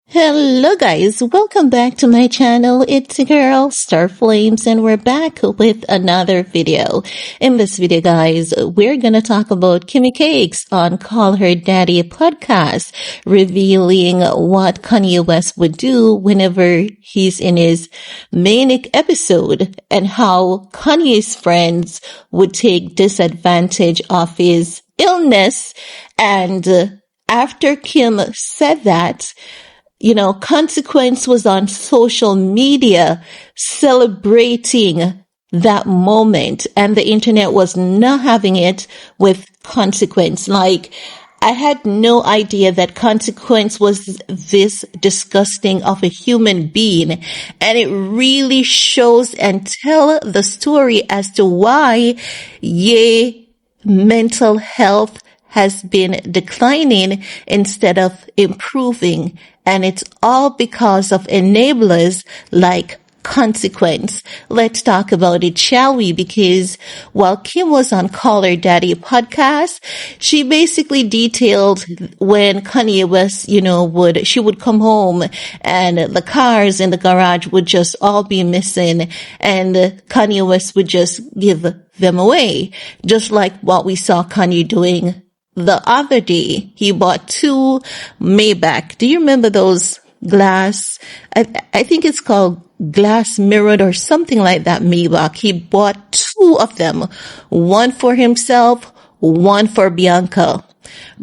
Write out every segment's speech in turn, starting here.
Hello guys, welcome back to my channel. It's your girl Star Flames and we're back with another video. In this video guys, we're gonna talk about Kimmy Cakes on Call Her Daddy podcast, revealing what Kanye West would do whenever he's in his Manic episode and how Kanye's friends would take disadvantage of his illness. And after Kim said that, Consequence was on social media celebrating that moment, and the internet was not having it with Consequence. Like, I had no idea that Consequence was this disgusting of a human being, and it really shows and tell the story as to why mental health has been declining instead of improving. And it's all because of enablers like Consequence. Let's talk about it, shall we? Because while Kim was on Call Her Daddy podcast, she basically detailed when Kanye West, she would come home and the cars in the garage would just all be missing and Kanye West would just give them away. Just like what we saw Kanye doing the other day. He bought 2 Maybach. Do you remember those glass? I think it's called glass mirrored or something like that Maybach. He bought 2 of them. One for himself, one for Bianca.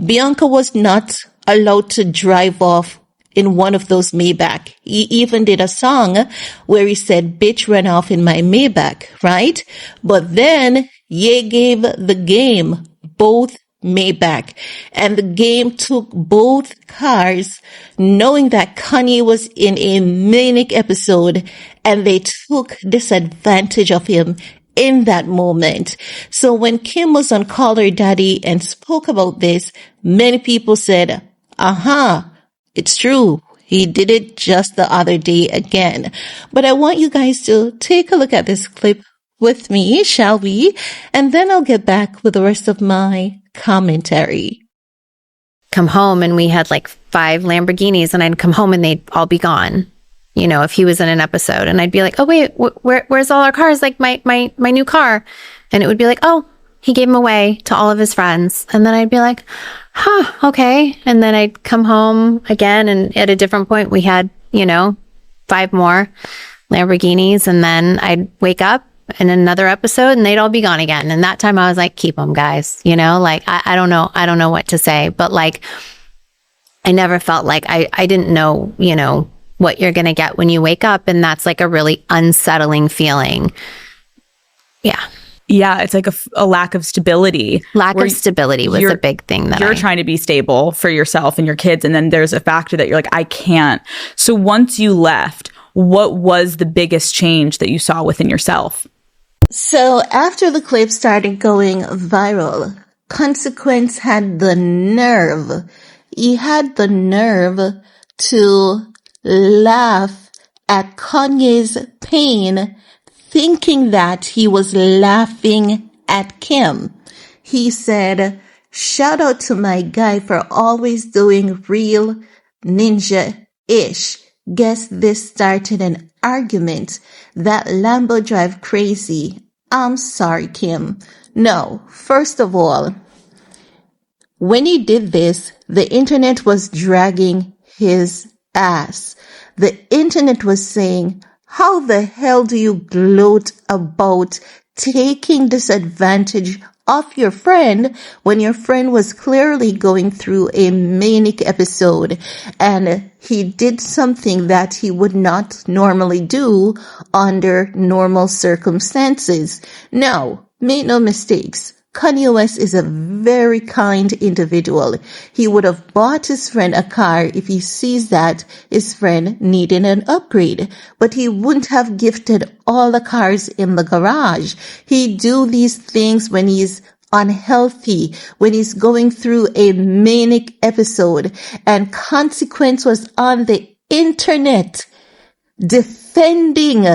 Bianca was not allowed to drive off in one of those Maybach. He even did a song where he said, "Bitch ran off in my Maybach," right? But then Ye gave the game both Maybach, and the game took both cars knowing that Kanye was in a Manic episode, and they took disadvantage of him in that moment. So when Kim was on Call Her Daddy and spoke about this, many people said, it's true. He did it just the other day again. But I want you guys to take a look at this clip with me, shall we? And then I'll get back with the rest of my commentary. Come home and we had like 5 Lamborghinis, and I'd come home and they'd all be gone, if he was in an episode, and I'd be like, oh wait, where's all our cars? Like my new car. And it would be like, oh, he gave them away to all of his friends. And then I'd be like, okay. And then I'd come home again, and at a different point we had, 5 more Lamborghinis, and then I'd wake up in another episode and they'd all be gone again. And that time I was like, keep them, guys, I don't know what to say, but like, I never felt like I didn't know, what you're going to get when you wake up. And that's like a really unsettling feeling. Yeah. Yeah, it's like a lack of stability. Lack of stability was a big thing that you're trying to be stable for yourself and your kids. And then there's a factor that you're like, I can't. So once you left, what was the biggest change that you saw within yourself? So after the clip started going viral, Consequence had the nerve. He had the nerve to laugh at Kanye's pain, thinking that he was laughing at Kim. He said, "Shout out to my guy for always doing real ninja-ish. Guess this started an argument. That Lambo drive crazy. I'm sorry, Kim." No, first of all, when he did this, the internet was dragging his ass. The internet was saying, how the hell do you gloat about taking disadvantage of your friend when your friend was clearly going through a Manic episode and he did something that he would not normally do under normal circumstances? No, make no mistakes. Kanye West is a very kind individual. He would have bought his friend a car if he sees that his friend needed an upgrade, but he wouldn't have gifted all the cars in the garage. He do these things when he's unhealthy, when he's going through a Manic episode, and Consequence was on the internet defending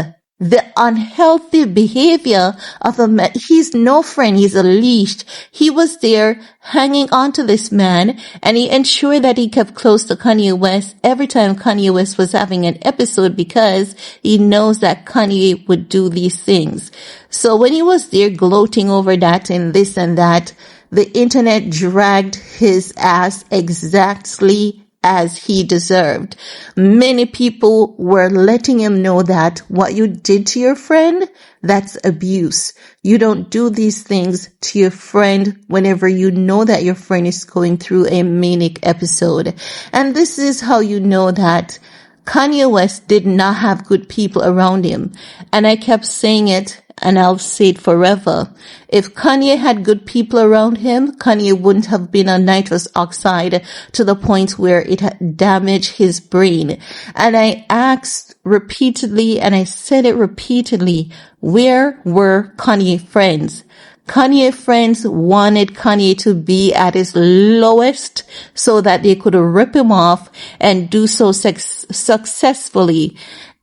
the unhealthy behavior of a man. He's no friend. He's a leash. He was there hanging on to this man, and he ensured that he kept close to Kanye West every time Kanye West was having an episode, because he knows that Kanye would do these things. So when he was there gloating over that and this and that, the internet dragged his ass exactly as he deserved. Many people were letting him know that what you did to your friend, that's abuse. You don't do these things to your friend whenever you know that your friend is going through a manic episode. And this is how you know that Kanye West did not have good people around him. And I kept saying it, and I'll say it forever. If Kanye had good people around him, Kanye wouldn't have been on nitrous oxide to the point where it had damaged his brain. And I asked repeatedly, and I said it repeatedly, where were Kanye friends? Kanye friends wanted Kanye to be at his lowest so that they could rip him off and do so successfully.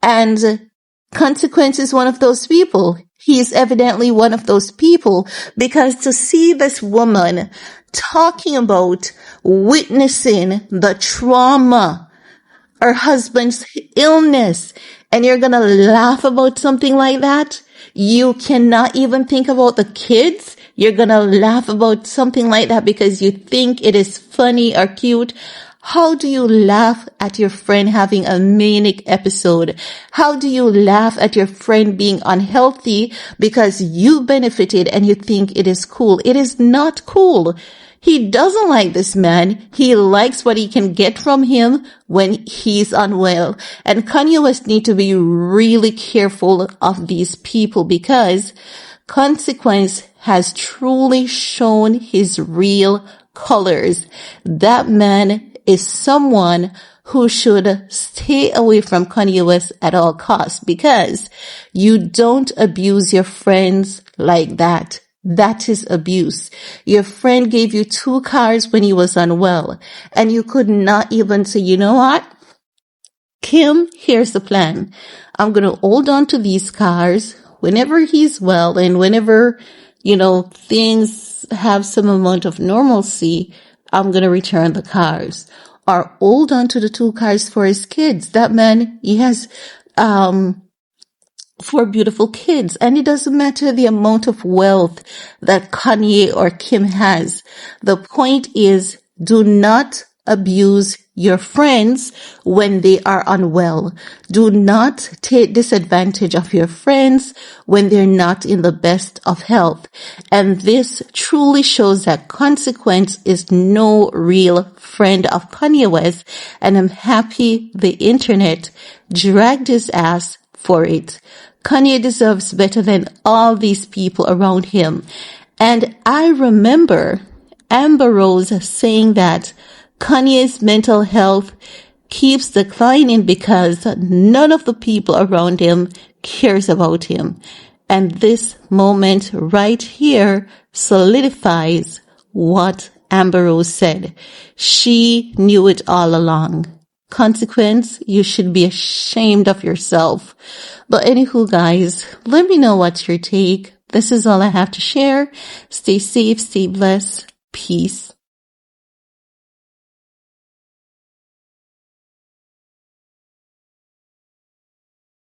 And Consequence is one of those people. He is evidently one of those people, because to see this woman talking about witnessing the trauma, her husband's illness, and you're going to laugh about something like that? You cannot even think about the kids. You're going to laugh about something like that because you think it is funny or cute. How do you laugh at your friend having a manic episode? How do you laugh at your friend being unhealthy because you benefited and you think it is cool? It is not cool. He doesn't like this man. He likes what he can get from him when he's unwell. And Kanye West need to be really careful of these people, because Consequence has truly shown his real colors. That man is someone who should stay away from Kanye West at all costs, because you don't abuse your friends like that. That is abuse. Your friend gave you 2 cars when he was unwell, and you could not even say, you know what, Kim, here's the plan. I'm going to hold on to these cars whenever he's well, and whenever, things have some amount of normalcy, I'm going to return the cars. Or hold on to the 2 cars for his kids. That man, he has 4 beautiful kids, and it doesn't matter the amount of wealth that Kanye or Kim has. The point is, do not abuse your friends when they are unwell. Do not take disadvantage of your friends when they're not in the best of health. And this truly shows that Consequence is no real friend of Kanye West, and I'm happy the internet dragged his ass for it. Kanye deserves better than all these people around him. And I remember Amber Rose saying that Kanye's mental health keeps declining because none of the people around him cares about him. And this moment right here solidifies what Amber Rose said. She knew it all along. Consequence, you should be ashamed of yourself. But anywho, guys, let me know what's your take. This is all I have to share. Stay safe, stay blessed. Peace.